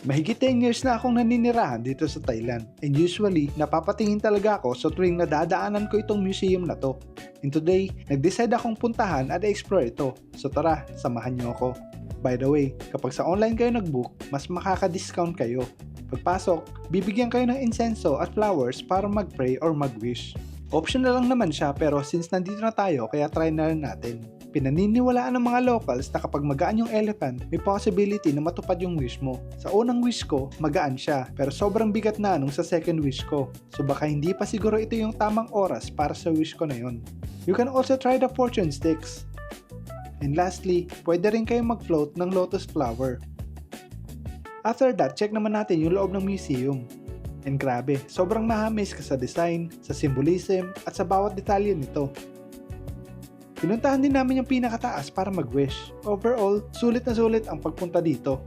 Mahigit 10 years na akong naninirahan dito sa Thailand, and usually napapatingin talaga ako sa tuwing nadadaanan ko itong museum na to. And today, nag-decide akong puntahan at explore ito. So tara, samahan niyo ako. By the way, kapag sa online kayo nag-book, mas makaka-discount kayo. Pagpasok, bibigyan kayo ng insenso at flowers para mag-pray or mag-wish. Optional lang naman siya, pero since nandito na tayo, kaya try na rin natin. Pinaniniwalaan ng mga locals na kapag magaan yung elephant, may possibility na matupad yung wish mo. Sa unang wish ko, magaan siya, pero sobrang bigat na nung sa second wish ko. So baka hindi pa siguro ito yung tamang oras para sa wish ko na yun. You can also try the fortune sticks. And lastly, pwede rin kayong mag-float ng lotus flower. After that, check naman natin yung loob ng museum. And grabe, sobrang na-amaze ka sa design, sa symbolism, at sa bawat detalye nito. Pinuntahan din namin yung pinakataas para mag-wish. Overall, sulit na sulit ang pagpunta dito.